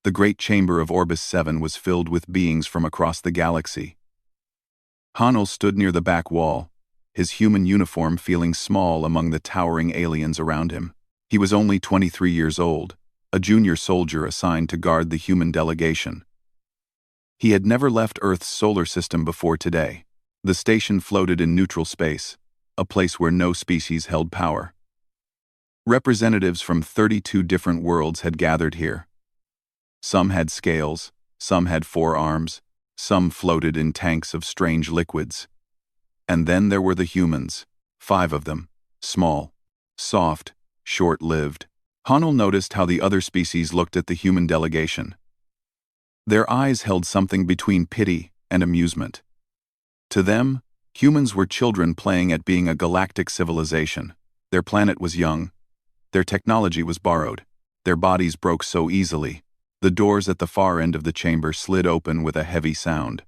The great chamber of Orbis 7 was filled with beings from across the galaxy. Hanel stood near the back wall, his human uniform feeling small among the towering aliens around him. He was only 23 years old, a junior soldier assigned to guard the human delegation. He had never left Earth's solar system before today. The station floated in neutral space, a place where no species held power. Representatives from 32 different worlds had gathered here. Some had scales, some had 4 arms, some floated in tanks of strange liquids. And then there were the humans, 5 of them, small, soft, short-lived. Hanel noticed how the other species looked at the human delegation. Their eyes held something between pity and amusement. To them, humans were children playing at being a galactic civilization. Their planet was young. Their technology was borrowed. Their bodies broke so easily. The doors at the far end of the chamber slid open with a heavy sound.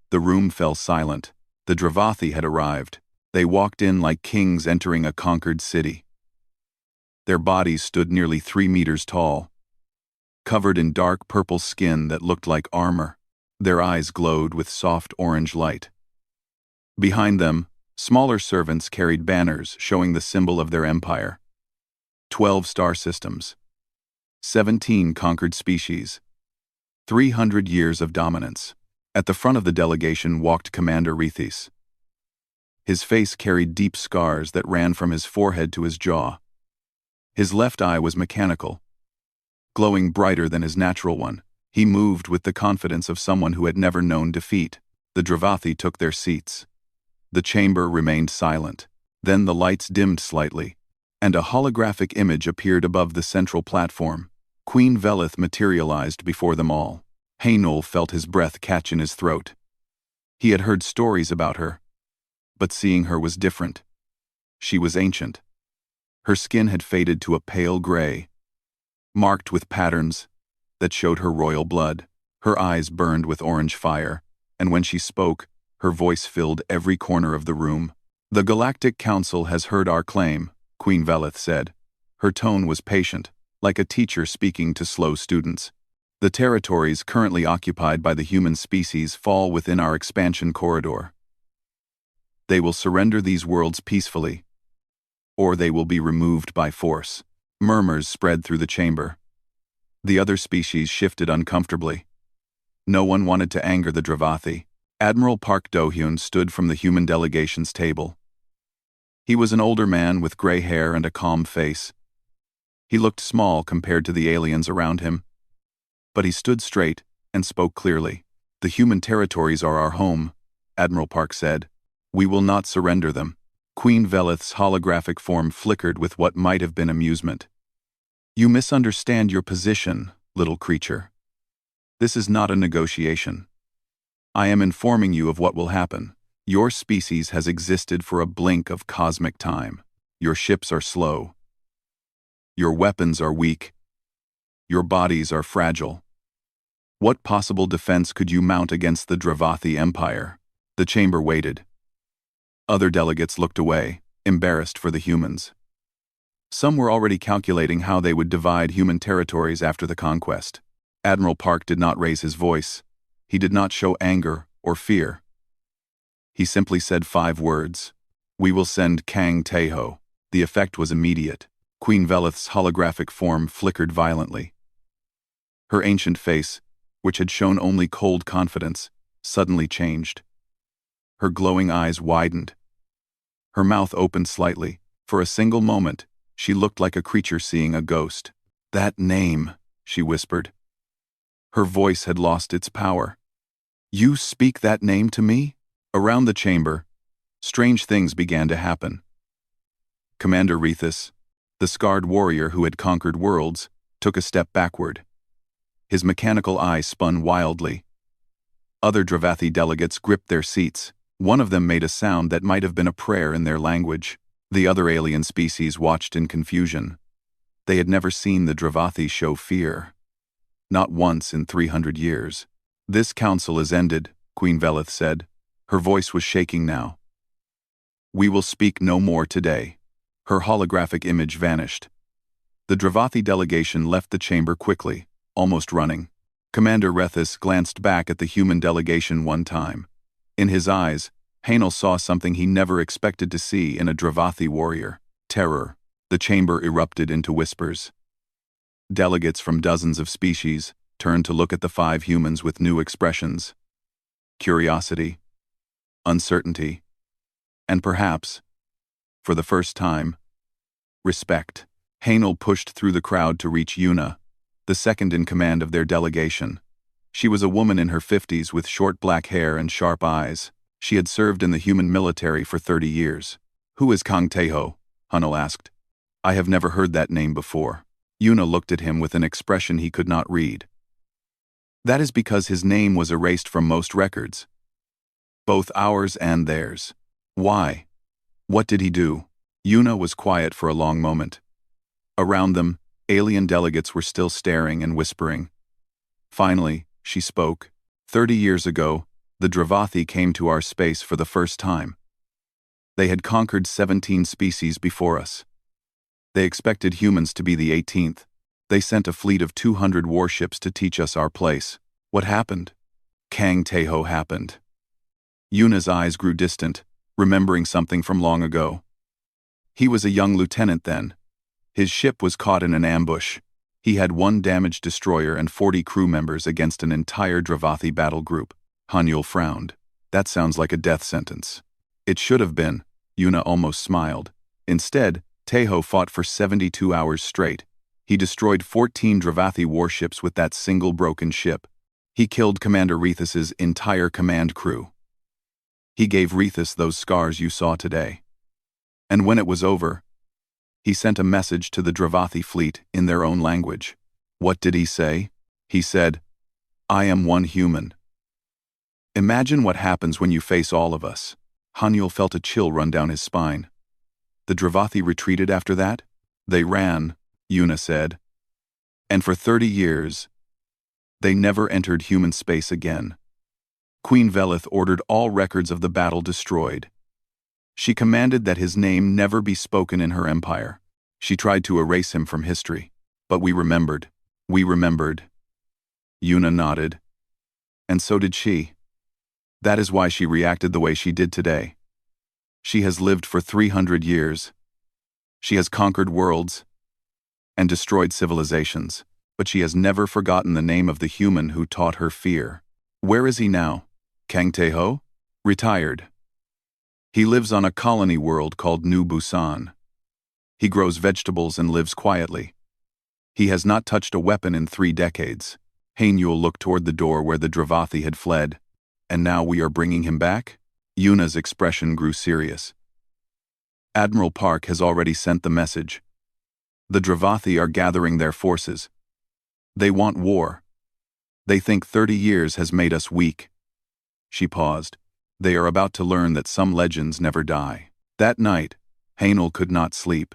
The room fell silent. The Dravathi had arrived. They walked in like kings entering a conquered city. Their bodies stood nearly 3 meters tall, covered in dark purple skin that looked like armor. Their eyes glowed with soft orange light. Behind them, smaller servants carried banners showing the symbol of their empire. 12 star systems. 17 conquered species. 300 years of dominance. At the front of the delegation walked Commander Rethis. His face carried deep scars that ran from his forehead to his jaw. His left eye was mechanical, glowing brighter than his natural one. He moved with the confidence of someone who had never known defeat. The Dravathi took their seats. The chamber remained silent. Then the lights dimmed slightly, and a holographic image appeared above the central platform. Queen Velith materialized before them all. Hanel felt his breath catch in his throat. He had heard stories about her, but seeing her was different. She was ancient. Her skin had faded to a pale gray, marked with patterns that showed her royal blood. Her eyes burned with orange fire, and when she spoke, her voice filled every corner of the room. "The Galactic Council has heard our claim," Queen Velith said. Her tone was patient, like a teacher speaking to slow students. "The territories currently occupied by the human species fall within our expansion corridor. They will surrender these worlds peacefully, or they will be removed by force." Murmurs spread through the chamber. The other species shifted uncomfortably. No one wanted to anger the Dravathi. Admiral Park Do-hyun stood from the human delegation's table. He was an older man with gray hair and a calm face. He looked small compared to the aliens around him, but he stood straight and spoke clearly. "The human territories are our home," Admiral Park said. "We will not surrender them." Queen Velith's holographic form flickered with what might have been amusement. "You misunderstand your position, little creature. This is not a negotiation. I am informing you of what will happen. Your species has existed for a blink of cosmic time. Your ships are slow. Your weapons are weak. Your bodies are fragile. What possible defense could you mount against the Dravathi Empire?" The chamber waited. Other delegates looked away, embarrassed for the humans. Some were already calculating how they would divide human territories after the conquest. Admiral Park did not raise his voice. He did not show anger or fear. He simply said 5 words. "We will send Kang Taeho." The effect was immediate. Queen Velith's holographic form flickered violently. Her ancient face, which had shown only cold confidence, suddenly changed. Her glowing eyes widened. Her mouth opened slightly. For a single moment, she looked like a creature seeing a ghost. "That name," she whispered. Her voice had lost its power. "You speak that name to me?" Around the chamber, strange things began to happen. Commander Rethis, the scarred warrior who had conquered worlds, took a step backward. His mechanical eye spun wildly. Other Dravathi delegates gripped their seats. One of them made a sound that might have been a prayer in their language. The other alien species watched in confusion. They had never seen the Dravathi show fear. Not once in 300 years. "This council is ended," Queen Velith said. Her voice was shaking now. "We will speak no more today." Her holographic image vanished. The Dravathi delegation left the chamber quickly, almost running. Commander Rethus glanced back at the human delegation one time. In his eyes, Hanel saw something he never expected to see in a Dravathi warrior: terror. The chamber erupted into whispers. Delegates from dozens of species turned to look at the 5 humans with new expressions: curiosity, uncertainty, and perhaps, for the first time, respect. Hanel pushed through the crowd to reach Yuna, the second in command of their delegation. She was a woman in her 50s with short black hair and sharp eyes. She had served in the human military for 30 years. "Who is Kang Teho?" Hanel asked. "I have never heard that name before." Yuna looked at him with an expression he could not read. "That is because his name was erased from most records. Both ours and theirs." "Why? What did he do?" Yuna was quiet for a long moment. Around them, alien delegates were still staring and whispering. Finally, she spoke. 30 years ago, the Dravathi came to our space for the first time. They had conquered 17 species before us. They expected humans to be the 18th. They sent a fleet of 200 warships to teach us our place. What happened? Kang Teho happened. Yuna's eyes grew distant, remembering something from long ago. He was a young lieutenant then. His ship was caught in an ambush. He had 1 damaged destroyer and 40 crew members against an entire Dravathi battle group. Hanyul frowned. That sounds like a death sentence. It should have been. Yuna almost smiled. Instead, Teho fought for 72 hours straight. He destroyed 14 Dravathi warships with that single broken ship. He killed Commander Rethus's entire command crew. He gave Rethus those scars you saw today. And when it was over, he sent a message to the Dravathi fleet in their own language. What did he say? He said, "I am one human." Imagine what happens when you face all of us. Hanyul felt a chill run down his spine. The Dravathi retreated after that? They ran, Yuna said. And for 30 years, they never entered human space again. Queen Velith ordered all records of the battle destroyed. She commanded that his name never be spoken in her empire. She tried to erase him from history. But we remembered. We remembered. Yuna nodded. And so did she. That is why she reacted the way she did today. She has lived for 300 years. She has conquered worlds and destroyed civilizations, but she has never forgotten the name of the human who taught her fear. Where is he now? Kang Teho? Retired. He lives on a colony world called New Busan. He grows vegetables and lives quietly. He has not touched a weapon in 3 decades. Hanyul looked toward the door where the Dravathi had fled. And now we are bringing him back? Yuna's expression grew serious. Admiral Park has already sent the message. The Dravathi are gathering their forces. They want war. They think 30 years has made us weak. She paused. They are about to learn that some legends never die. That night, Hanel could not sleep.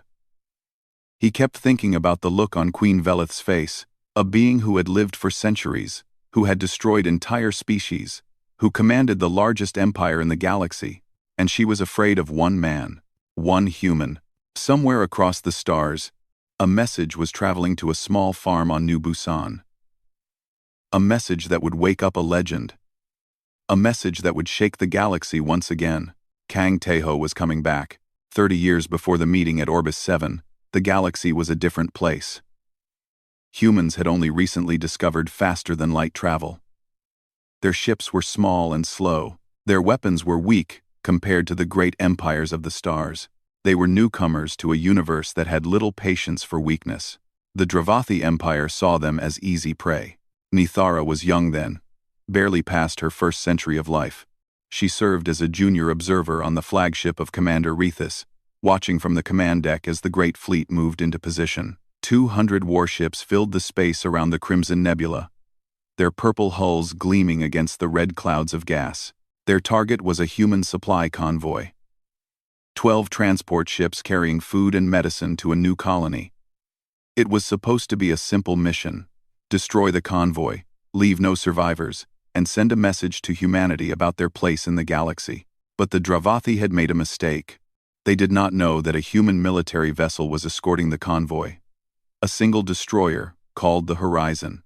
He kept thinking about the look on Queen Velith's face, a being who had lived for centuries, who had destroyed entire species, who commanded the largest empire in the galaxy, and she was afraid of one man, one human. Somewhere across the stars, a message was traveling to a small farm on New Busan. A message that would wake up a legend. A message that would shake the galaxy once again. Kang Teho was coming back. 30 years before the meeting at Orbis 7, the galaxy was a different place. Humans had only recently discovered faster-than-light travel. Their ships were small and slow. Their weapons were weak compared to the great empires of the stars. They were newcomers to a universe that had little patience for weakness. The Dravathi Empire saw them as easy prey. Nithara was young then, barely past her first century of life. She served as a junior observer on the flagship of Commander Rethus, watching from the command deck as the great fleet moved into position. 200 warships filled the space around the Crimson Nebula, their purple hulls gleaming against the red clouds of gas. Their target was a human supply convoy. 12 transport ships carrying food and medicine to a new colony. It was supposed to be a simple mission: destroy the convoy, leave no survivors, and send a message to humanity about their place in the galaxy. But the Dravathi had made a mistake. They did not know that a human military vessel was escorting the convoy. A single destroyer, called the Horizon.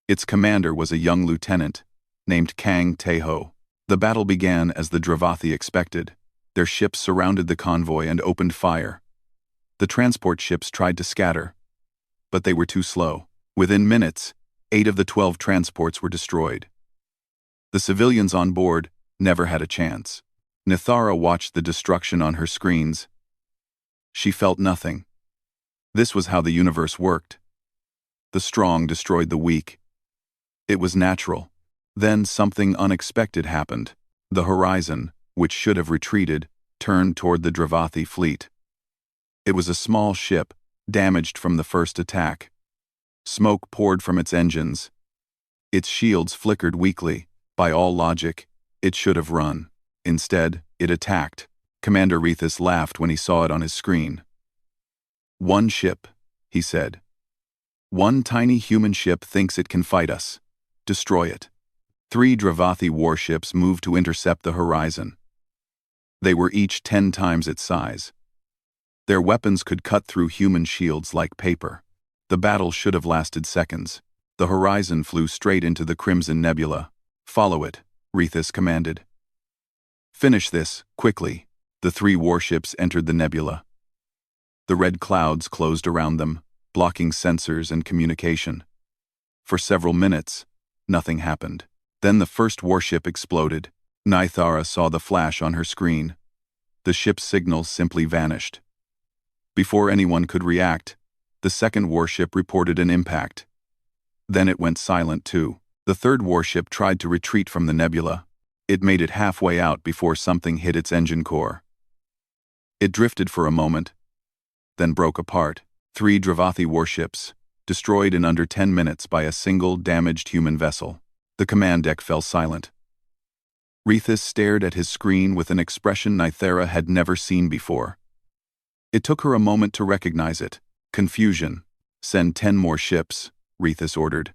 Its commander was a young lieutenant named Kang Tae-ho. The battle began as the Dravathi expected. Their ships surrounded the convoy and opened fire. The transport ships tried to scatter, but they were too slow. Within minutes, 8 of the 12 transports were destroyed. The civilians on board never had a chance. Nithara watched the destruction on her screens. She felt nothing. This was how the universe worked. The strong destroyed the weak. It was natural. Then something unexpected happened. The horizon, which should have retreated, turned toward the Dravathi fleet. It was a small ship, damaged from the first attack. Smoke poured from its engines. Its shields flickered weakly. By all logic, it should have run. Instead, it attacked. Commander Rethus laughed when he saw it on his screen. "One ship," he said. "One tiny human ship thinks it can fight us. Destroy it." 3 Dravathi warships moved to intercept the horizon. They were each 10 times its size. Their weapons could cut through human shields like paper. The battle should have lasted seconds. The horizon flew straight into the Crimson Nebula. "Follow it," Rethus commanded. "Finish this, quickly." The 3 warships entered the nebula. The red clouds closed around them, blocking sensors and communication. For several minutes, nothing happened. Then the first warship exploded. Nithara saw the flash on her screen. The ship's signal simply vanished. Before anyone could react, the second warship reported an impact. Then it went silent too. The third warship tried to retreat from the nebula. It made it halfway out before something hit its engine core. It drifted for a moment, then broke apart. 3 Dravathi warships, destroyed in under 10 minutes by a single damaged human vessel. The command deck fell silent. Rethus stared at his screen with an expression Nithara had never seen before. It took her a moment to recognize it. Confusion. "Send 10 more ships," Rethus ordered.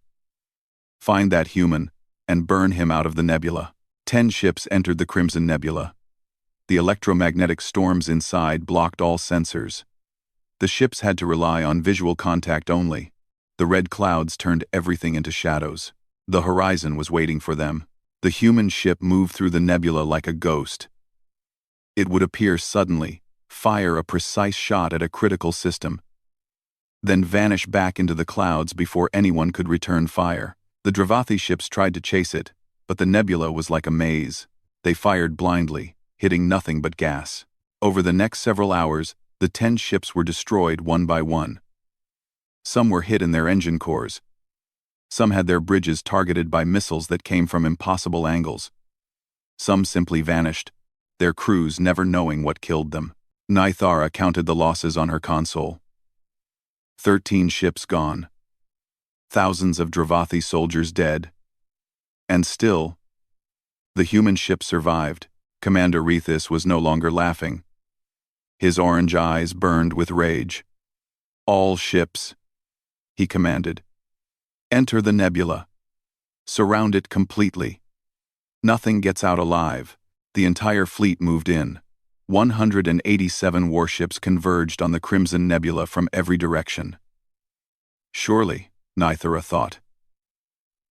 "Find that human, and burn him out of the nebula." 10 ships entered the Crimson Nebula. The electromagnetic storms inside blocked all sensors. The ships had to rely on visual contact only. The red clouds turned everything into shadows. The horizon was waiting for them. The human ship moved through the nebula like a ghost. It would appear suddenly, fire a precise shot at a critical system, then vanish back into the clouds before anyone could return fire. The Dravathi ships tried to chase it, but the nebula was like a maze. They fired blindly, hitting nothing but gas. Over the next several hours, the 10 ships were destroyed one by one. Some were hit in their engine cores. Some had their bridges targeted by missiles that came from impossible angles. Some simply vanished, their crews never knowing what killed them. Nithara counted the losses on her console. 13 ships gone. Thousands of Dravathi soldiers dead. And still, the human ship survived. Commander Rethus was no longer laughing. His orange eyes burned with rage. "All ships," he commanded. "Enter the nebula. Surround it completely. Nothing gets out alive." The entire fleet moved in. 187 warships converged on the Crimson Nebula from every direction. Surely, Nithara thought,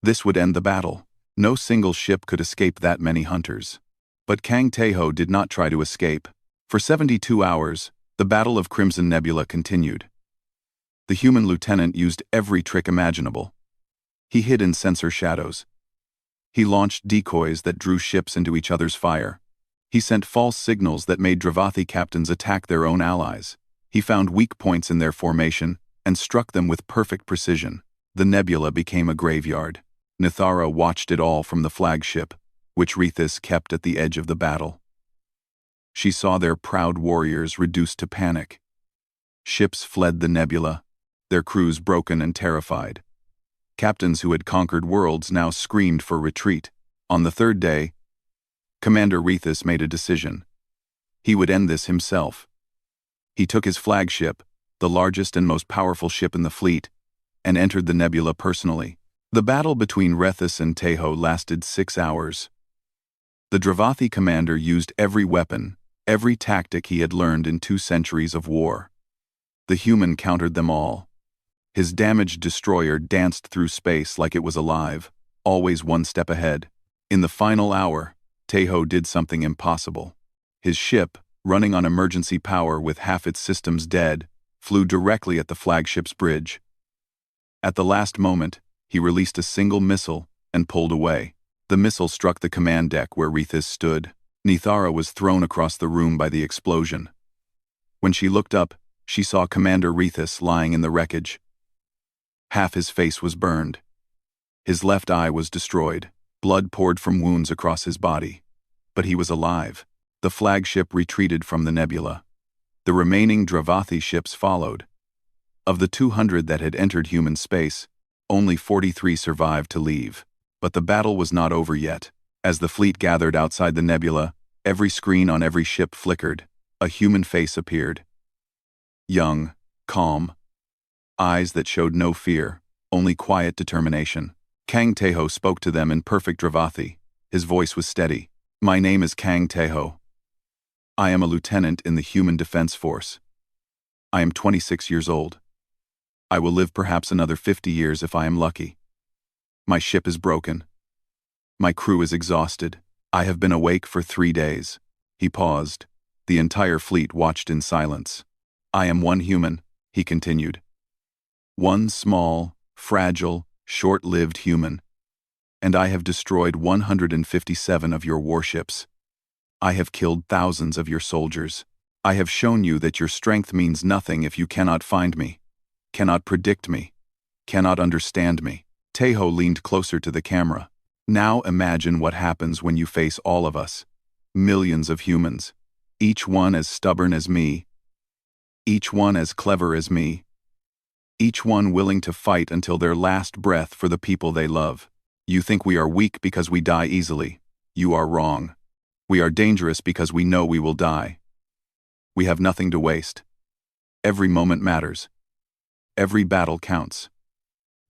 this would end the battle. No single ship could escape that many hunters. But Kang Tae-ho did not try to escape. For 72 hours, the Battle of Crimson Nebula continued. The human lieutenant used every trick imaginable. He hid in sensor shadows. He launched decoys that drew ships into each other's fire. He sent false signals that made Dravathi captains attack their own allies. He found weak points in their formation and struck them with perfect precision. The nebula became a graveyard. Nithara watched it all from the flagship, which Rethus kept at the edge of the battle. She saw their proud warriors reduced to panic. Ships fled the nebula, their crews broken and terrified. Captains who had conquered worlds now screamed for retreat. On the third day, Commander Rethus made a decision. He would end this himself. He took his flagship, the largest and most powerful ship in the fleet, and entered the nebula personally. The battle between Rethus and Tae-ho lasted 6 hours. The Dravathi commander used every weapon, every tactic he had learned in 2 centuries of war. The human countered them all. His damaged destroyer danced through space like it was alive, always one step ahead. In the final hour, Tahoe did something impossible. His ship, running on emergency power with half its systems dead, flew directly at the flagship's bridge. At the last moment, he released a single missile and pulled away. The missile struck the command deck where Rethys stood. Nithara was thrown across the room by the explosion. When she looked up, she saw Commander Rethys lying in the wreckage. Half his face was burned. His left eye was destroyed. Blood poured from wounds across his body. But he was alive. The flagship retreated from the nebula. The remaining Dravathi ships followed. Of the 200 that had entered human space, only 43 survived to leave. But the battle was not over yet. As the fleet gathered outside the nebula, every screen on every ship flickered. A human face appeared. Young, calm, eyes that showed no fear, only quiet determination. Kang Tahoe spoke to them in perfect Dravathi. His voice was steady. "My name is Kang Tahoe. I am a lieutenant in the Human Defense Force. I am 26 years old. I will live perhaps another 50 years if I am lucky. My ship is broken. My crew is exhausted. I have been awake for 3 days." He paused. The entire fleet watched in silence. "I am one human," he continued. "One small, fragile, short-lived human. And I have destroyed 157 of your warships. I have killed thousands of your soldiers. I have shown you that your strength means nothing if you cannot find me, cannot predict me, cannot understand me." Tahoe leaned closer to the camera. "Now imagine what happens when you face all of us. Millions of humans. Each one as stubborn as me. Each one as clever as me. Each one willing to fight until their last breath for the people they love. You think we are weak because we die easily. You are wrong. We are dangerous because we know we will die. We have nothing to waste. Every moment matters. Every battle counts.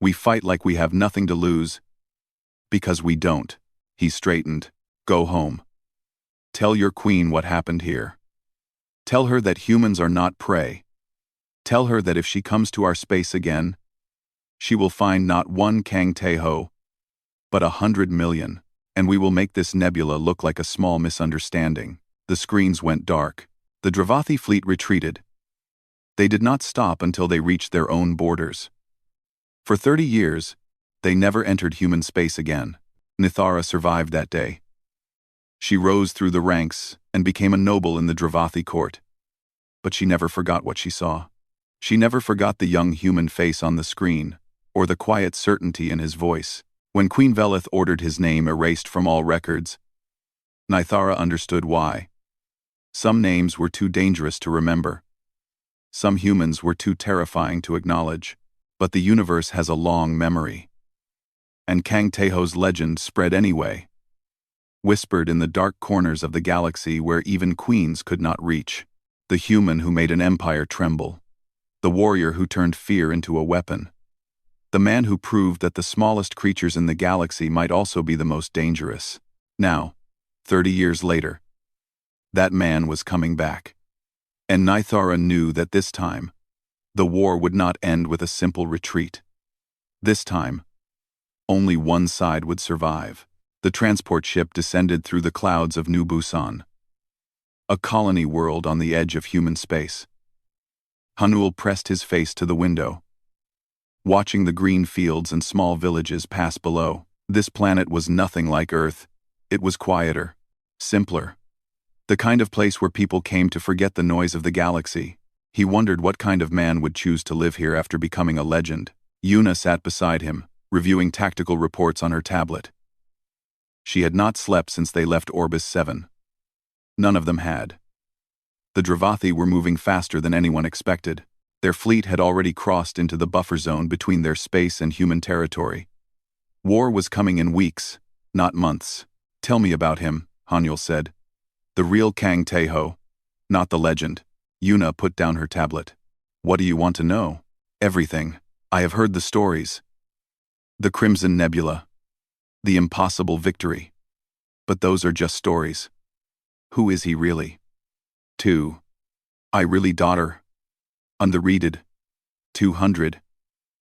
We fight like we have nothing to lose, because we don't." He straightened. "Go home. Tell your queen what happened here. Tell her that humans are not prey. Tell her that if she comes to our space again, she will find not one Kang Tahoe, but 100 million, and we will make this nebula look like a small misunderstanding." The screens went dark. The Dravathi fleet retreated. They did not stop until they reached their own borders. For 30 years, they never entered human space again. Nithara survived that day. She rose through the ranks and became a noble in the Dravathi court. But she never forgot what she saw. She never forgot the young human face on the screen, or the quiet certainty in his voice. When Queen Velith ordered his name erased from all records, Nithara understood why. Some names were too dangerous to remember. Some humans were too terrifying to acknowledge. But the universe has a long memory. And Kang Tahoe's legend spread anyway, whispered in the dark corners of the galaxy where even queens could not reach. The human who made an empire tremble. The warrior who turned fear into a weapon. The man who proved that the smallest creatures in the galaxy might also be the most dangerous. Now, 30 years later, that man was coming back. And Nithara knew that this time, the war would not end with a simple retreat. This time, only one side would survive. The transport ship descended through the clouds of New Busan, a colony world on the edge of human space. Hanul pressed his face to the window, watching the green fields and small villages pass below. This planet was nothing like Earth. It was quieter, simpler. The kind of place where people came to forget the noise of the galaxy. He wondered what kind of man would choose to live here after becoming a legend. Yuna sat beside him, reviewing tactical reports on her tablet. She had not slept since they left Orbis 7. None of them had. The Dravathi were moving faster than anyone expected. Their fleet had already crossed into the buffer zone between their space and human territory. War was coming in weeks, not months. "Tell me about him," Hanul said. "The real Kang Tahoe, not the legend." Yuna put down her tablet. "What do you want to know?" "Everything. I have heard the stories. The Crimson Nebula. The impossible victory. But those are just stories. Who is he really?" 2. I really daughter. Underrated. 200.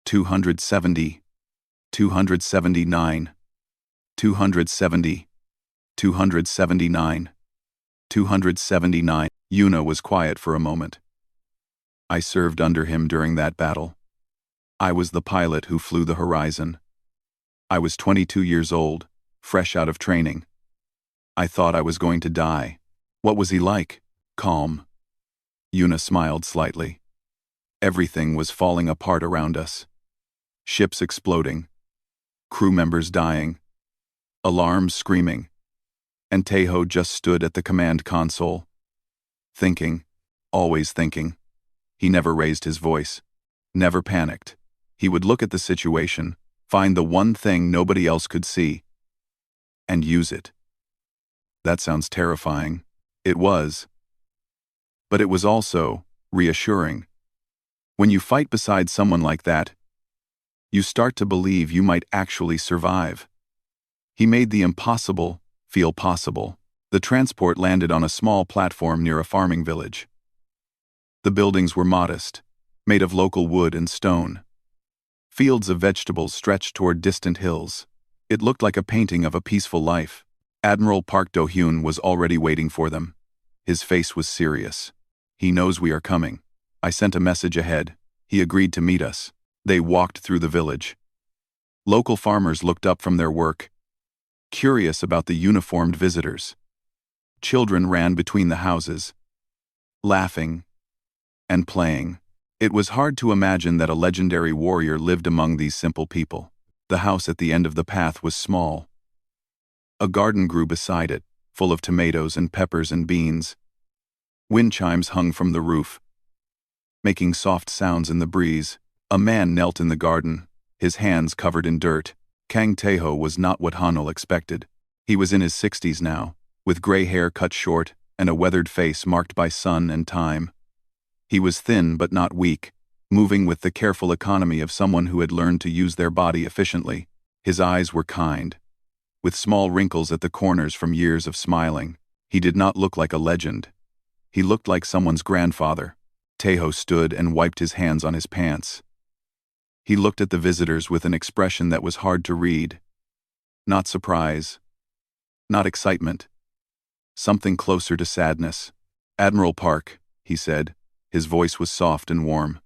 270, 279, 270, 279, 279. Yuna was quiet for a moment. I served under him during that battle. I was the pilot who flew the horizon. I was 22 years old, fresh out of training. I thought I was going to die. What was he like? Calm. Yuna smiled slightly. Everything was falling apart around us. Ships exploding. Crew members dying. Alarms screaming. And Taeho just stood at the command console. Thinking. Always thinking. He never raised his voice. Never panicked. He would look at the situation, find the one thing nobody else could see, and use it. That sounds terrifying. It was. But it was also reassuring. When you fight beside someone like that, you start to believe you might actually survive. He made the impossible feel possible. The transport landed on a small platform near a farming village. The buildings were modest, made of local wood and stone. Fields of vegetables stretched toward distant hills. It looked like a painting of a peaceful life. Admiral Park Do-hyun was already waiting for them. His face was serious. He knows we are coming. I sent a message ahead. He agreed to meet us. They walked through the village. Local farmers looked up from their work, curious about the uniformed visitors. Children ran between the houses, laughing and playing. It was hard to imagine that a legendary warrior lived among these simple people. The house at the end of the path was small. A garden grew beside it, full of tomatoes and peppers and beans. Wind chimes hung from the roof, making soft sounds in the breeze. A man knelt in the garden, his hands covered in dirt. Kang Taeho was not what Hanul expected. He was in his 60s now, with gray hair cut short and a weathered face marked by sun and time. He was thin but not weak, moving with the careful economy of someone who had learned to use their body efficiently. His eyes were kind, with small wrinkles at the corners from years of smiling. He did not look like a legend. He looked like someone's grandfather. Taeho stood and wiped his hands on his pants. He looked at the visitors with an expression that was hard to read. Not surprise. Not excitement. Something closer to sadness. "Admiral Park," he said. His voice was soft and warm.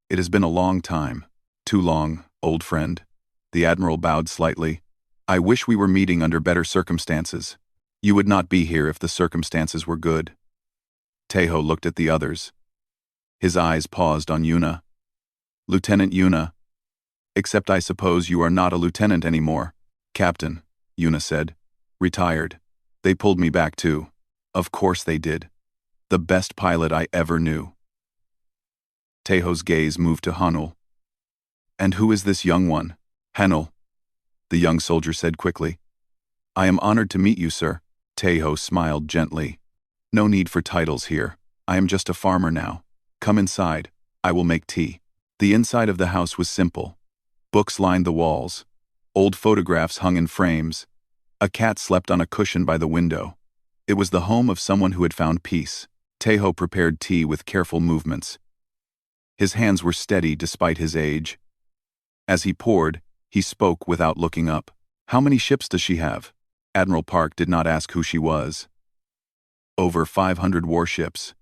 "It has been a long time. Too long, old friend." The Admiral bowed slightly. "I wish we were meeting under better circumstances. You would not be here if the circumstances were good." Taeho looked at the others. His eyes paused on Yuna. "Lieutenant Yuna. Except I suppose you are not a lieutenant anymore." "Captain," Yuna said. "Retired. They pulled me back too." "Of course they did. The best pilot I ever knew." Taeho's gaze moved to Hanul. "And who is this young one?" "Hanul," the young soldier said quickly. "I am honored to meet you, sir." Taeho smiled gently. "No need for titles here. I am just a farmer now. Come inside. I will make tea." The inside of the house was simple. Books lined the walls. Old photographs hung in frames. A cat slept on a cushion by the window. It was the home of someone who had found peace. Taeho prepared tea with careful movements. His hands were steady despite his age. As he poured, he spoke without looking up. "How many ships does she have?" Admiral Park did not ask who she was. "Over 500 warships.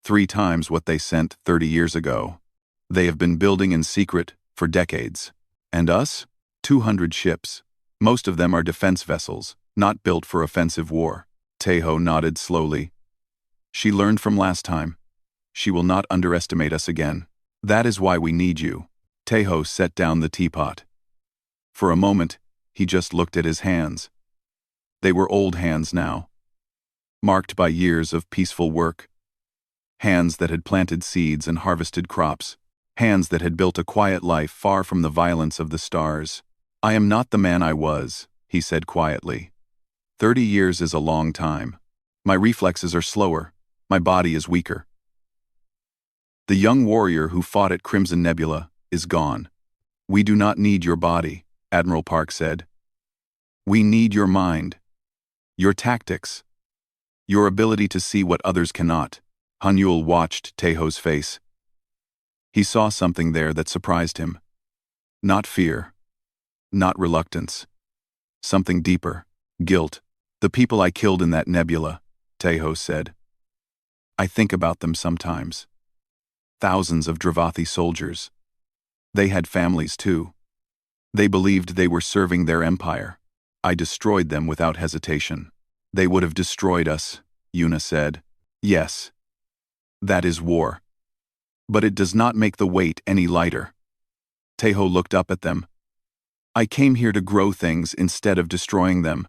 3 times what they sent 30 years ago. They have been building in secret for decades. And us? 200 ships. Most of them are defense vessels, not built for offensive war." Taeho nodded slowly. "She learned from last time. She will not underestimate us again. That is why we need you." Taeho set down the teapot. For a moment, he just looked at his hands. They were old hands now, marked by years of peaceful work. Hands that had planted seeds and harvested crops. Hands that had built a quiet life far from the violence of the stars. "I am not the man I was," he said quietly. 30 years is a long time. My reflexes are slower. My body is weaker. The young warrior who fought at Crimson Nebula is gone. "We do not need your body," Admiral Park said. "We need your mind. Your tactics. Your ability to see what others cannot." Hanyul watched Taeho's face. He saw something there that surprised him. Not fear. Not reluctance. Something deeper. Guilt. The people I killed in that nebula, Tejo said. I think about them sometimes. Thousands of Dravathi soldiers. They had families too. They believed they were serving their empire. I destroyed them without hesitation. They would have destroyed us, Yuna said. Yes. That is war. But it does not make the weight any lighter. Tejo looked up at them. I came here to grow things instead of destroying them.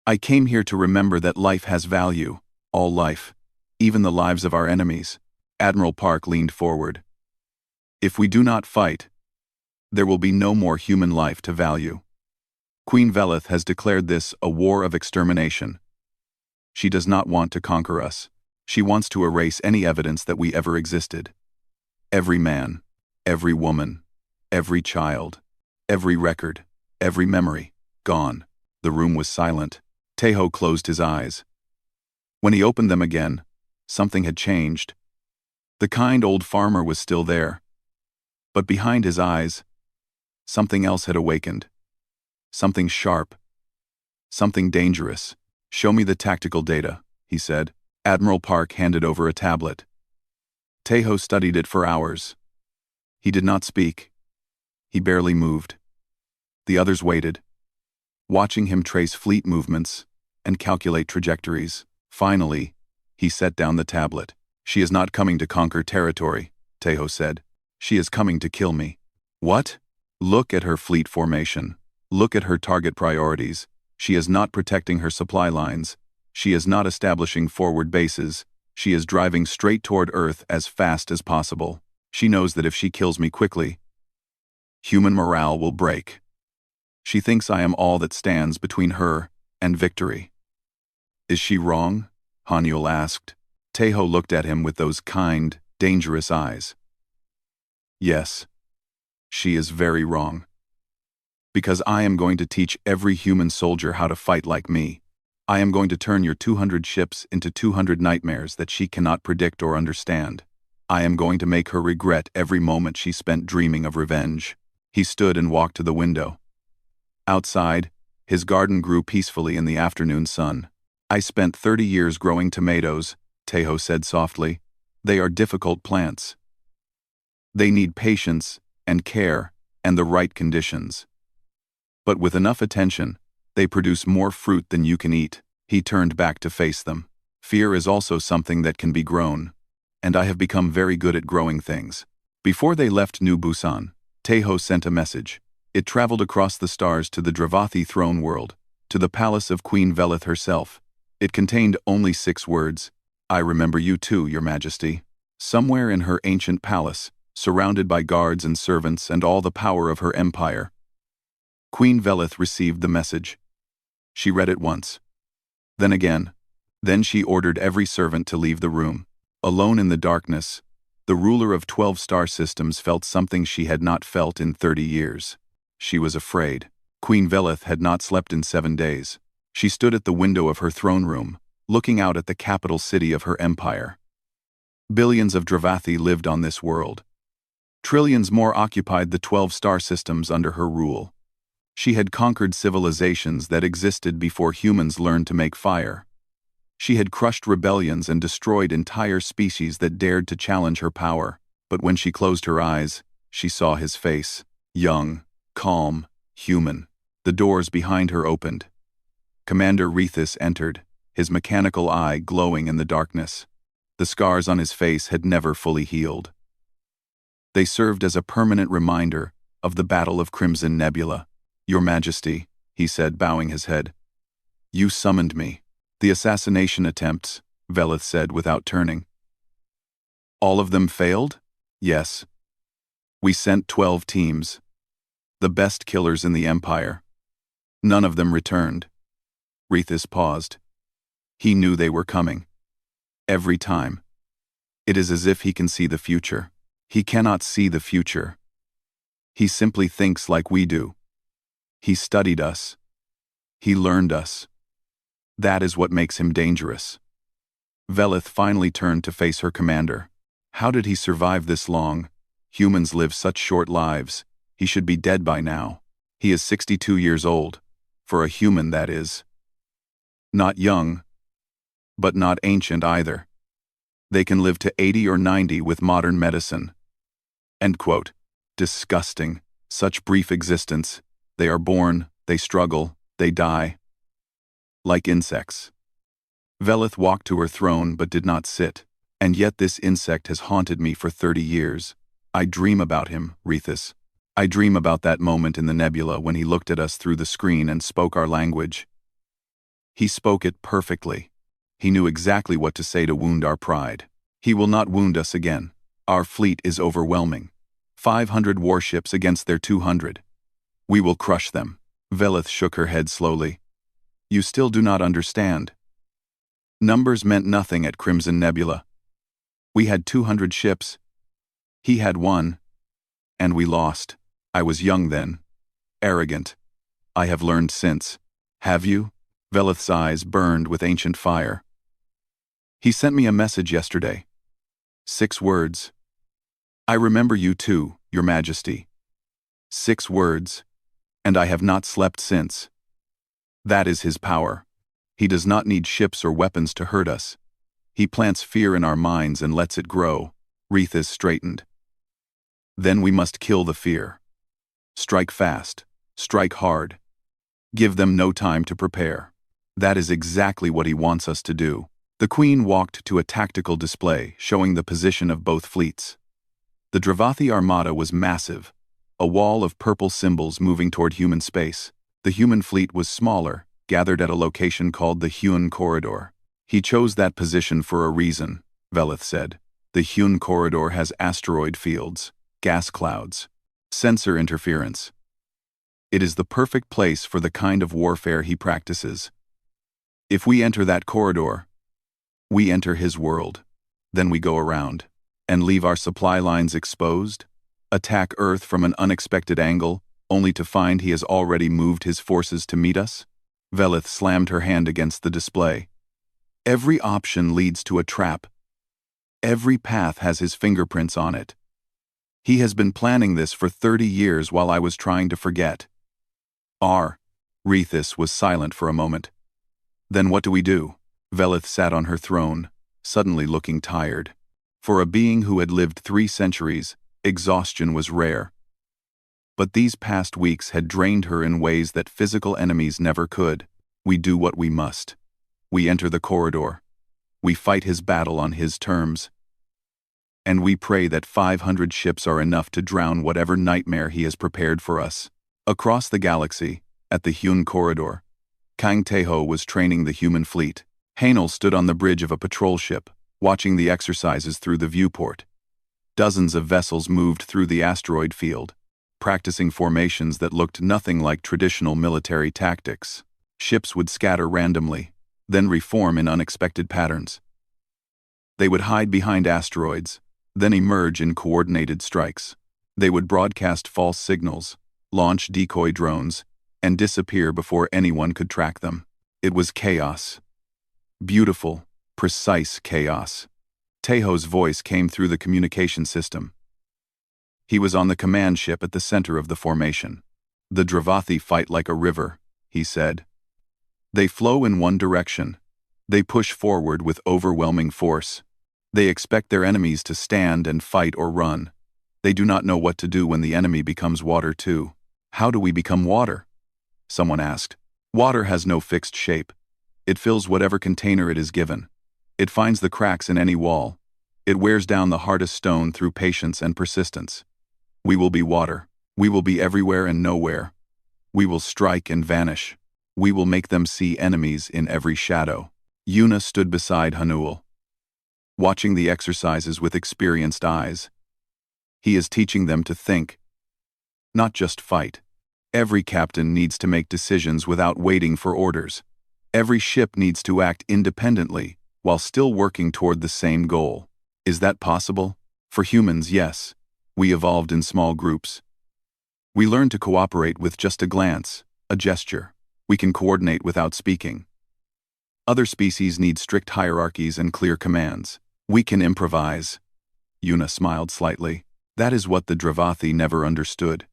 I came here to remember that life has value, all life, even the lives of our enemies. Admiral Park leaned forward. If we do not fight, there will be no more human life to value. Queen Velith has declared this a war of extermination. She does not want to conquer us. She wants to erase any evidence that we ever existed. Every man, every woman, every child, every record, every memory, gone. The room was silent. Tejo closed his eyes. When he opened them again, something had changed. The kind old farmer was still there. But behind his eyes, something else had awakened. Something sharp. Something dangerous. Show me the tactical data, he said. Admiral Park handed over a tablet. Tejo studied it for hours. He did not speak. He barely moved. The others waited, watching him trace fleet movements and calculate trajectories. Finally, he set down the tablet. She is not coming to conquer territory, Tejo said. She is coming to kill me. What? Look at her fleet formation. Look at her target priorities. She is not protecting her supply lines. She is not establishing forward bases. She is driving straight toward Earth as fast as possible. She knows that if she kills me quickly, human morale will break. She thinks I am all that stands between her and victory. Is she wrong? Haniel asked. Tejo looked at him with those kind, dangerous eyes. Yes. She is very wrong. Because I am going to teach every human soldier how to fight like me. I am going to turn your 200 ships into 200 nightmares that she cannot predict or understand. I am going to make her regret every moment she spent dreaming of revenge. He stood and walked to the window. Outside, his garden grew peacefully in the afternoon sun. I spent 30 years growing tomatoes, Tejo said softly. They are difficult plants. They need patience and care and the right conditions. But with enough attention, they produce more fruit than you can eat. He turned back to face them. Fear is also something that can be grown, and I have become very good at growing things. Before they left New Busan, Tejo sent a message. It traveled across the stars to the Dravathi throne world, to the palace of Queen Velith herself. It contained only 6 words. I remember you too, Your Majesty. Somewhere in her ancient palace, surrounded by guards and servants and all the power of her empire, Queen Velith received the message. She read it once. Then again. Then she ordered every servant to leave the room. Alone in the darkness, the ruler of 12 star systems felt something she had not felt in 30 years. She was afraid. Queen Velith had not slept in 7 days. She stood at the window of her throne room, looking out at the capital city of her empire. Billions of Dravathi lived on this world. Trillions more occupied the 12 star systems under her rule. She had conquered civilizations that existed before humans learned to make fire. She had crushed rebellions and destroyed entire species that dared to challenge her power. But when she closed her eyes, she saw his face. Young, calm, human. The doors behind her opened. Commander Rethus entered, his mechanical eye glowing in the darkness. The scars on his face had never fully healed. They served as a permanent reminder of the Battle of Crimson Nebula. Your Majesty, he said, bowing his head. You summoned me. The assassination attempts, Velith said without turning. All of them failed? Yes. We sent 12 teams. The best killers in the Empire. None of them returned. Rethus paused. He knew they were coming. Every time. It is as if he can see the future. He cannot see the future. He simply thinks like we do. He studied us. He learned us. That is what makes him dangerous. Velith finally turned to face her commander. How did he survive this long? Humans live such short lives, He should be dead by now. He is 62 years old. For a human, that is. Not young, but not ancient either. They can live to 80 or 90 with modern medicine. End quote. Disgusting. Such brief existence. They are born, they struggle, they die. Like insects. Velith walked to her throne but did not sit. And yet this insect has haunted me for 30 years. I dream about him, Rethus. I dream about that moment in the nebula when he looked at us through the screen and spoke our language. He spoke it perfectly. He knew exactly what to say to wound our pride. He will not wound us again. Our fleet is overwhelming. 500 warships against their 200. We will crush them. Velith shook her head slowly. You still do not understand. Numbers meant nothing at Crimson Nebula. We had 200 ships. He had one. And we lost. I was young then. Arrogant. I have learned since. Have you? Velith's eyes burned with ancient fire. He sent me a message yesterday. 6 words. I remember you too, Your Majesty. 6 words. And I have not slept since. That is his power. He does not need ships or weapons to hurt us. He plants fear in our minds and lets it grow. Rethus straightened. Then we must kill the fear. Strike fast. Strike hard. Give them no time to prepare. That is exactly what he wants us to do. The Queen walked to a tactical display showing the position of both fleets. The Dravathi armada was massive, a wall of purple symbols moving toward human space. The human fleet was smaller, gathered at a location called the Hyun Corridor. He chose that position for a reason, Velith said. The Hyun Corridor has asteroid fields, gas clouds, sensor interference. It is the perfect place for the kind of warfare he practices. If we enter that corridor, we enter his world. Then we go around and leave our supply lines exposed, attack Earth from an unexpected angle, only to find he has already moved his forces to meet us? Velith slammed her hand against the display. Every option leads to a trap. Every path has his fingerprints on it. He has been planning this for 30 years while I was trying to forget. Rethus was silent for a moment. Then what do we do? Velith sat on her throne, suddenly looking tired. For a being who had lived 3 centuries, exhaustion was rare. But these past weeks had drained her in ways that physical enemies never could. We do what we must. We enter the corridor. We fight his battle on his terms. And we pray that 500 ships are enough to drown whatever nightmare he has prepared for us. Across the galaxy, at the Hyun Corridor, Kang Taeho was training the human fleet. Haenel stood on the bridge of a patrol ship, watching the exercises through the viewport. Dozens of vessels moved through the asteroid field, practicing formations that looked nothing like traditional military tactics. Ships would scatter randomly, then reform in unexpected patterns. They would hide behind asteroids, then emerge in coordinated strikes. They would broadcast false signals, launch decoy drones, and disappear before anyone could track them. It was chaos. Beautiful, precise chaos. Taeho's voice came through the communication system. He was on the command ship at the center of the formation. The Dravathi fight like a river, he said. They flow in one direction. They push forward with overwhelming force. They expect their enemies to stand and fight or run. They do not know what to do when the enemy becomes water too. How do we become water? Someone asked. Water has no fixed shape. It fills whatever container it is given. It finds the cracks in any wall. It wears down the hardest stone through patience and persistence. We will be water. We will be everywhere and nowhere. We will strike and vanish. We will make them see enemies in every shadow. Yuna stood beside Hanuel, watching the exercises with experienced eyes. He is teaching them to think, not just fight. Every captain needs to make decisions without waiting for orders. Every ship needs to act independently while still working toward the same goal. Is that possible? For humans, yes. We evolved in small groups. We learn to cooperate with just a glance, a gesture. We can coordinate without speaking. Other species need strict hierarchies and clear commands. We can improvise. Yuna smiled slightly. That is what the Dravathi never understood.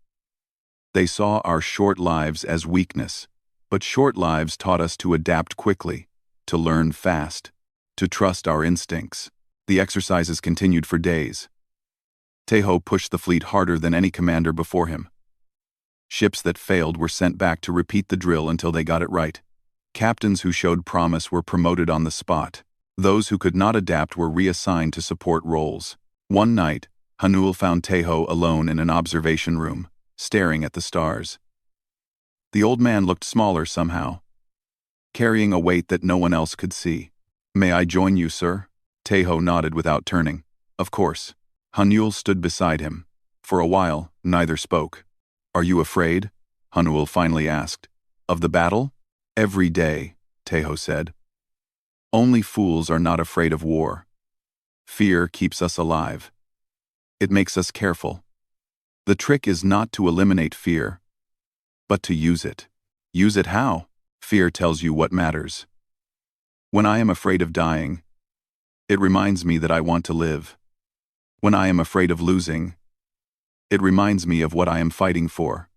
They saw our short lives as weakness, but short lives taught us to adapt quickly, to learn fast, to trust our instincts. The exercises continued for days. Tejo pushed the fleet harder than any commander before him. Ships that failed were sent back to repeat the drill until they got it right. Captains who showed promise were promoted on the spot. Those who could not adapt were reassigned to support roles. One night, Hanul found Tejo alone in an observation room, staring at the stars. The old man looked smaller somehow, carrying a weight that no one else could see. "May I join you, sir?" Tejo nodded without turning. "Of course." Hanul stood beside him. For a while, neither spoke. "Are you afraid?" Hanul finally asked. "Of the battle?" "Every day," Tejo said. "Only fools are not afraid of war. Fear keeps us alive. It makes us careful. The trick is not to eliminate fear, but to use it." "Use it how?" "Fear tells you what matters. When I am afraid of dying, it reminds me that I want to live. When I am afraid of losing, it reminds me of what I am fighting for."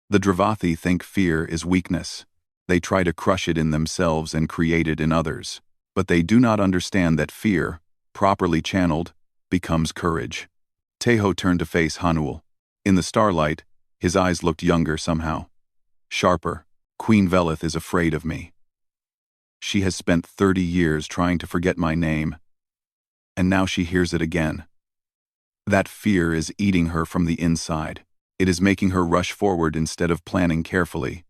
The Dravathi think fear is weakness. They try to crush it in themselves and create it in others. But they do not understand that fear, properly channeled, becomes courage. Tejo turned to face Hanul. In the starlight, his eyes looked younger somehow. Sharper. "Queen Velith is afraid of me. She has spent 30 years trying to forget my name, and now she hears it again. That fear is eating her from the inside. It is making her rush forward instead of planning carefully.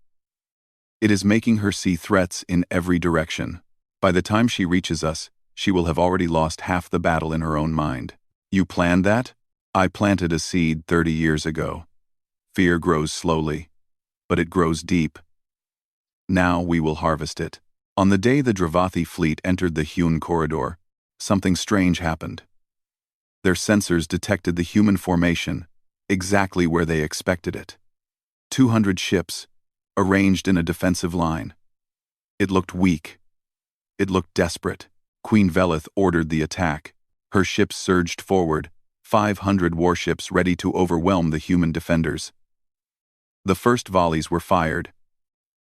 It is making her see threats in every direction. By the time she reaches us, she will have already lost half the battle in her own mind." "You planned that?" "I planted a seed 30 years ago. Fear grows slowly, but it grows deep. Now we will harvest it." On the day the Dravathi fleet entered the Hyun corridor, something strange happened. Their sensors detected the human formation, exactly where they expected it. 200 ships, arranged in a defensive line. It looked weak. It looked desperate. Queen Velith ordered the attack. Her ships surged forward, 500 warships ready to overwhelm the human defenders. The first volleys were fired.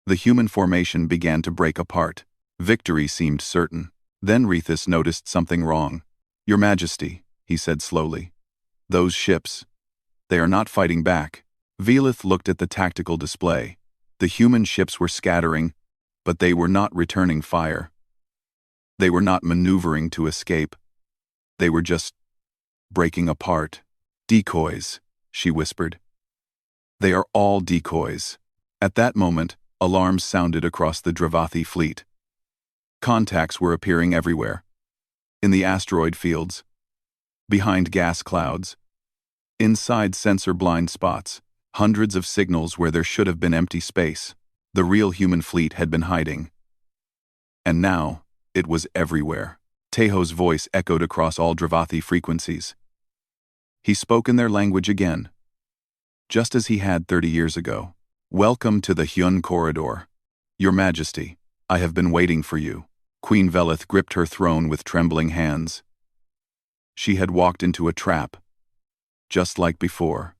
The human formation began to break apart. Victory seemed certain. Then Rethus noticed something wrong. "Your Majesty," he said slowly. "Those ships, they are not fighting back." Velith looked at the tactical display. The human ships were scattering, but they were not returning fire. They were not maneuvering to escape. They were just breaking apart. "Decoys," she whispered. "They are all decoys." At that moment, alarms sounded across the Dravathi fleet. Contacts were appearing everywhere. In the asteroid fields, behind gas clouds, inside sensor blind spots, hundreds of signals where there should have been empty space. The real human fleet had been hiding. And now, it was everywhere. Tejo's voice echoed across all Dravathi frequencies. He spoke in their language again, just as he had 30 years ago. "Welcome to the Hyun corridor. Your Majesty, I have been waiting for you." Queen Velith gripped her throne with trembling hands. She had walked into a trap. Just like before.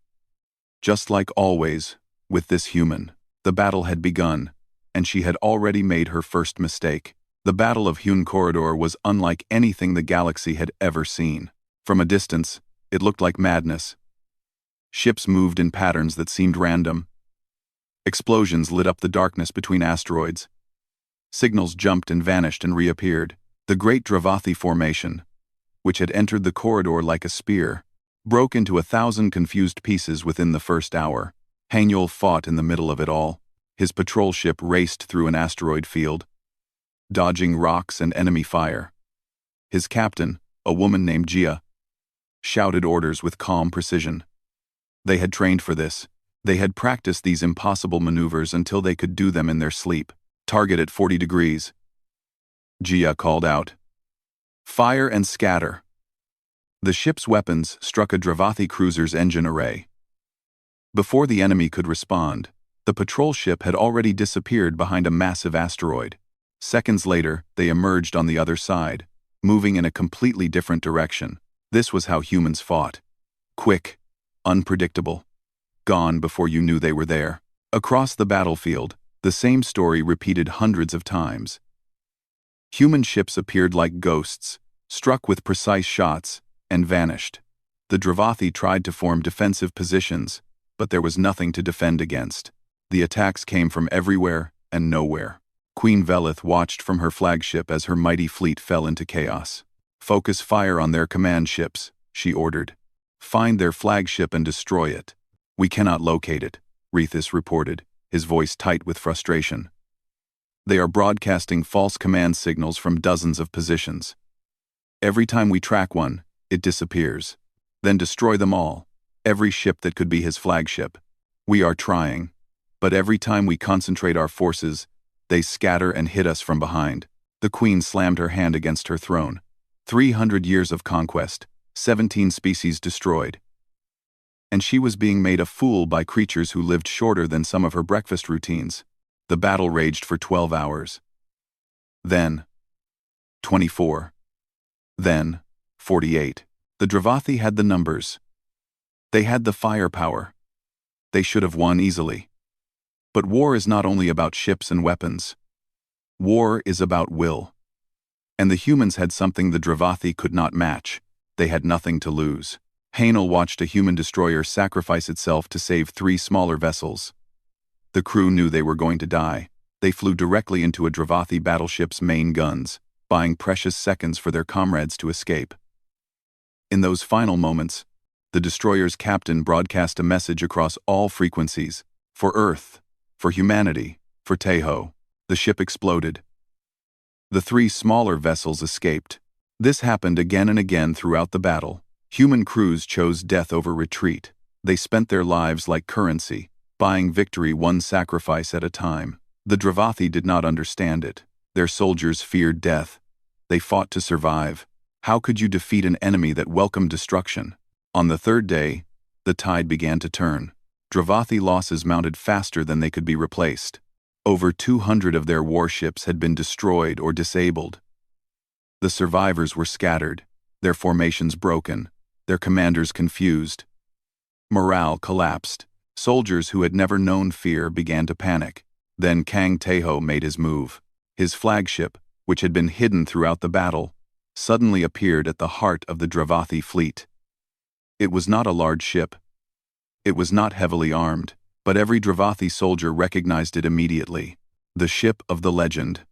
Just like always, with this human. The battle had begun, and she had already made her first mistake. The Battle of Hyun Corridor was unlike anything the galaxy had ever seen. From a distance, it looked like madness. Ships moved in patterns that seemed random. Explosions lit up the darkness between asteroids. Signals jumped and vanished and reappeared. The great Dravathi formation, which had entered the corridor like a spear, broke into 1,000 confused pieces within the first hour. Hanyul fought in the middle of it all. His patrol ship raced through an asteroid field, dodging rocks and enemy fire. His captain, a woman named Jia, shouted orders with calm precision. They had trained for this. They had practiced these impossible maneuvers until they could do them in their sleep. "Target at 40 degrees. Jia called out. "Fire and scatter." The ship's weapons struck a Dravathi cruiser's engine array. Before the enemy could respond, the patrol ship had already disappeared behind a massive asteroid. Seconds later, they emerged on the other side, moving in a completely different direction. This was how humans fought. Quick, unpredictable, gone before you knew they were there. Across the battlefield, the same story repeated hundreds of times. Human ships appeared like ghosts, struck with precise shots, and vanished. The Dravathi tried to form defensive positions, but there was nothing to defend against. The attacks came from everywhere and nowhere. Queen Velith watched from her flagship as her mighty fleet fell into chaos. "Focus fire on their command ships," she ordered. "Find their flagship and destroy it." "We cannot locate it," Rethus reported, his voice tight with frustration. "They are broadcasting false command signals from dozens of positions. Every time we track one, it disappears. Then destroy them all, every ship that could be his flagship. We are trying, but every time we concentrate our forces, they scatter and hit us from behind." The queen slammed her hand against her throne. 300 years of conquest, 17 species destroyed. And she was being made a fool by creatures who lived shorter than some of her breakfast routines. The battle raged for 12 hours. Then 24. Then 48. The Dravathi had the numbers. They had the firepower. They should have won easily. But war is not only about ships and weapons. War is about will. And the humans had something the Dravathi could not match. They had nothing to lose. Haenel watched a human destroyer sacrifice itself to save 3 smaller vessels. The crew knew they were going to die. They flew directly into a Dravathi battleship's main guns, buying precious seconds for their comrades to escape. In those final moments, the destroyer's captain broadcast a message across all frequencies: for Earth, for humanity, for Tejo. The ship exploded. The 3 smaller vessels escaped. This happened again and again throughout the battle. Human crews chose death over retreat. They spent their lives like currency, buying victory one sacrifice at a time. The Dravathi did not understand it. Their soldiers feared death. They fought to survive. How could you defeat an enemy that welcomed destruction? On the 3rd day, the tide began to turn. Dravathi losses mounted faster than they could be replaced. Over 200 of their warships had been destroyed or disabled. The survivors were scattered, their formations broken, their commanders confused. Morale collapsed. Soldiers who had never known fear began to panic. Then Kang Tejo made his move. His flagship, which had been hidden throughout the battle, suddenly appeared at the heart of the Dravathi fleet. It was not a large ship. It was not heavily armed, but every Dravathi soldier recognized it immediately. The ship of the legend.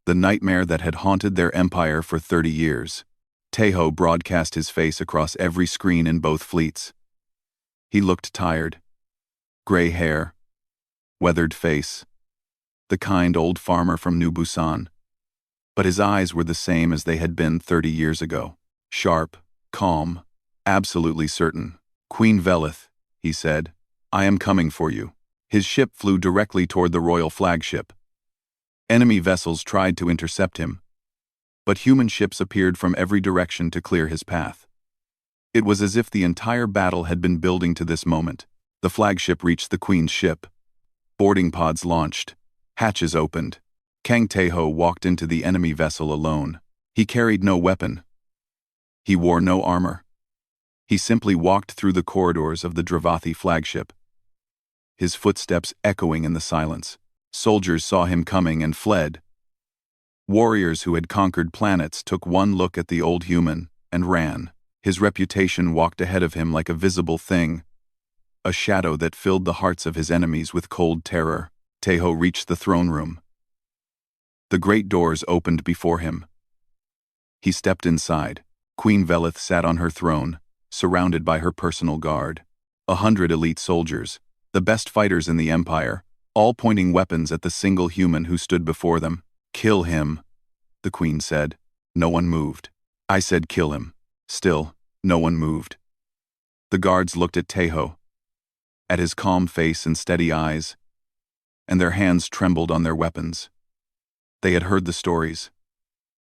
The nightmare that had haunted their empire for 30 years. Tejo broadcast his face across every screen in both fleets. He looked tired. Gray hair. Weathered face. The kind old farmer from New Busan. But his eyes were the same as they had been 30 years ago. Sharp, calm, absolutely certain. "Queen Velith," he said, "I am coming for you." His ship flew directly toward the royal flagship. Enemy vessels tried to intercept him, but human ships appeared from every direction to clear his path. It was as if the entire battle had been building to this moment. The flagship reached the queen's ship. Boarding pods launched. Hatches opened. Kang Tejo walked into the enemy vessel alone. He carried no weapon. He wore no armor. He simply walked through the corridors of the Dravathi flagship, his footsteps echoing in the silence. Soldiers saw him coming and fled. Warriors who had conquered planets took one look at the old human and ran. His reputation walked ahead of him like a visible thing, a shadow that filled the hearts of his enemies with cold terror. Tejo reached the throne room. The great doors opened before him. He stepped inside. Queen Velith sat on her throne, surrounded by her personal guard. 100 elite soldiers, the best fighters in the empire, all pointing weapons at the single human who stood before them. "Kill him," the queen said. No one moved. "I said kill him." Still, no one moved. The guards looked at Tejo, at his calm face and steady eyes, and their hands trembled on their weapons. They had heard the stories.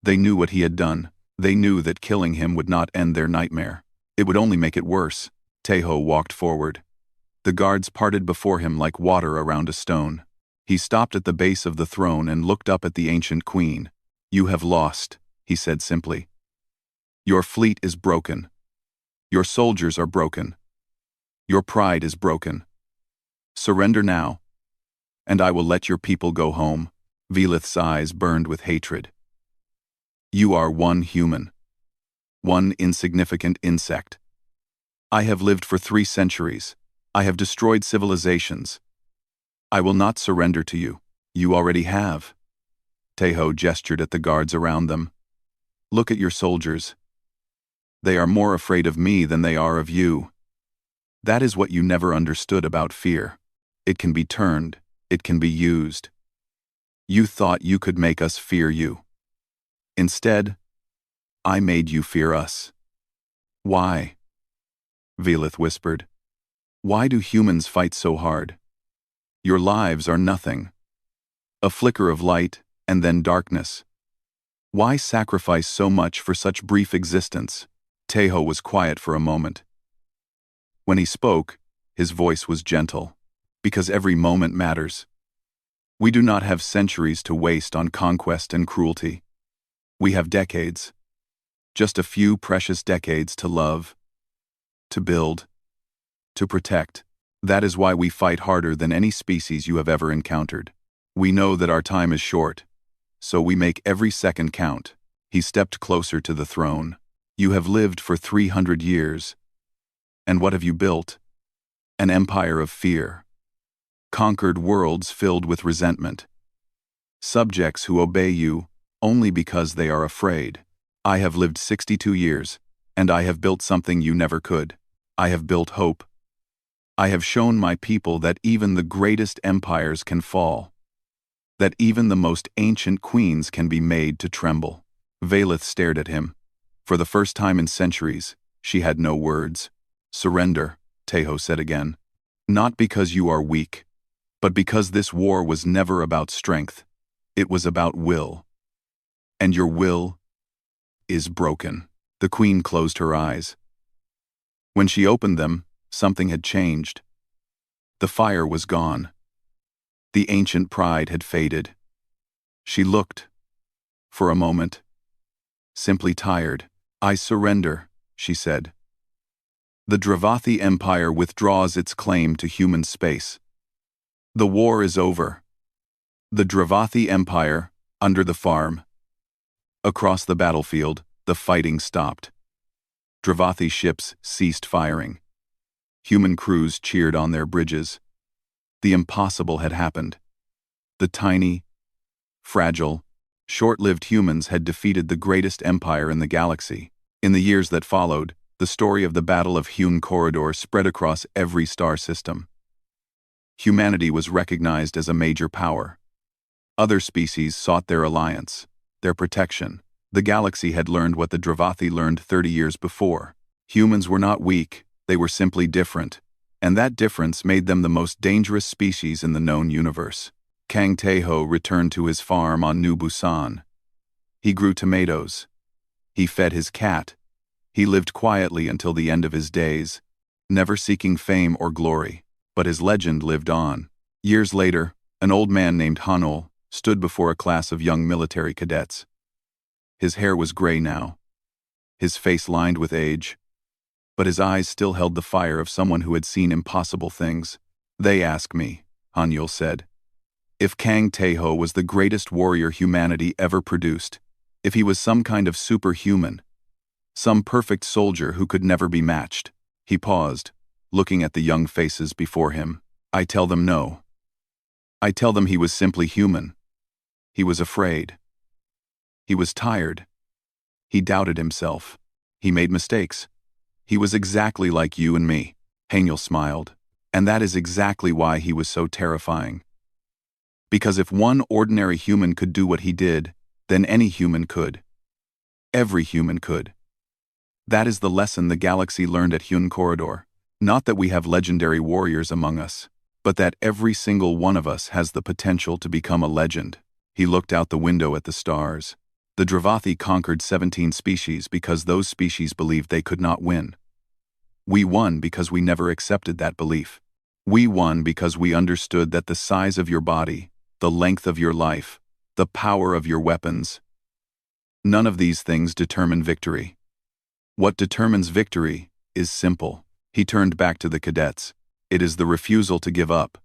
They knew what he had done. They knew that killing him would not end their nightmare. It would only make it worse. Tejo walked forward. The guards parted before him like water around a stone. He stopped at the base of the throne and looked up at the ancient queen. "You have lost," he said simply. "Your fleet is broken. Your soldiers are broken. Your pride is broken. Surrender now, and I will let your people go home. Velith's eyes burned with hatred. You are one human. One insignificant insect. I have lived for 3 centuries. I have destroyed civilizations. I will not surrender to you. You already have. Teho gestured at the guards around them. Look at your soldiers. They are more afraid of me than they are of you. That is what you never understood about fear. It can be turned. It can be used. You thought you could make us fear you. Instead, I made you fear us. Why? Velith whispered. Why do humans fight so hard? Your lives are nothing. A flicker of light, and then darkness. Why sacrifice so much for such brief existence? Teho was quiet for a moment. When he spoke, his voice was gentle, because every moment matters. We do not have centuries to waste on conquest and cruelty. We have decades. Just a few precious decades to love, to build, to protect. That is why we fight harder than any species you have ever encountered. We know that our time is short, so we make every second count. He stepped closer to the throne. You have lived for 300 years. And what have you built? An empire of fear. Conquered worlds filled with resentment. Subjects who obey you only because they are afraid. I have lived 62 years, and I have built something you never could. I have built hope. I have shown my people that even the greatest empires can fall. That even the most ancient queens can be made to tremble. Velith stared at him. For the first time in centuries, she had no words. Surrender, Teho said again. Not because you are weak, but because this war was never about strength. It was about will. And your will is broken. The queen closed her eyes. When she opened them, something had changed. The fire was gone. The ancient pride had faded. She looked, for a moment, simply tired. I surrender, she said. The Dravathi Empire withdraws its claim to human space. The war is over. The Dravathi Empire, under the farm. Across the battlefield, the fighting stopped. Dravathi ships ceased firing. Human crews cheered on their bridges. The impossible had happened. The tiny, fragile, short-lived humans had defeated the greatest empire in the galaxy. In the years that followed, the story of the Battle of Hune Corridor spread across every star system. Humanity was recognized as a major power. Other species sought their alliance, their protection. The galaxy had learned what the Dravathi learned 30 years before. Humans were not weak, they were simply different, and that difference made them the most dangerous species in the known universe. Kang Teho returned to his farm on New Busan. He grew tomatoes. He fed his cat. He lived quietly until the end of his days, never seeking fame or glory. But his legend lived on. Years later, an old man named Hanol stood before a class of young military cadets. His hair was gray now, his face lined with age, but his eyes still held the fire of someone who had seen impossible things. They ask me, Hanol said, if Kang Teho was the greatest warrior humanity ever produced, if he was some kind of superhuman, some perfect soldier who could never be matched. He paused, looking at the young faces before him. I tell them no. I tell them he was simply human. He was afraid. He was tired. He doubted himself. He made mistakes. He was exactly like you and me. Haniel smiled. And that is exactly why he was so terrifying. Because if one ordinary human could do what he did, then any human could. Every human could. That is the lesson the galaxy learned at Hune Corridor. Not that we have legendary warriors among us, but that every single one of us has the potential to become a legend. He looked out the window at the stars. The Dravathi conquered 17 species because those species believed they could not win. We won because we never accepted that belief. We won because we understood that the size of your body, the length of your life, the power of your weapons, none of these things determine victory. What determines victory is simple. He turned back to the cadets. It is the refusal to give up,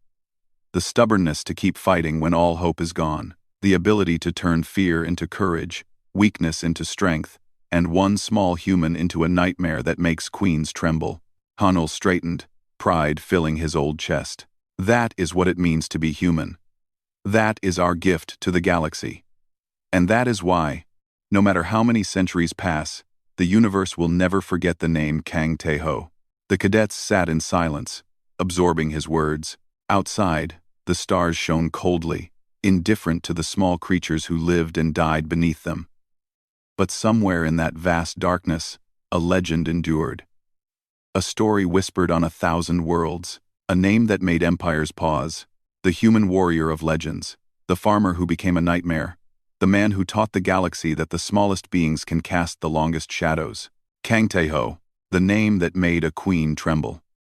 the stubbornness to keep fighting when all hope is gone, the ability to turn fear into courage, weakness into strength, and one small human into a nightmare that makes queens tremble. Hanul straightened, pride filling his old chest. That is what it means to be human. That is our gift to the galaxy. And that is why, no matter how many centuries pass, the universe will never forget the name Kang Tae-ho. The cadets sat in silence, absorbing his words. Outside, the stars shone coldly, indifferent to the small creatures who lived and died beneath them. But somewhere in that vast darkness, a legend endured. A story whispered on 1,000 worlds, a name that made empires pause. The human warrior of legends, the farmer who became a nightmare, the man who taught the galaxy that the smallest beings can cast the longest shadows. Kang Tae-ho, the name that made a queen tremble.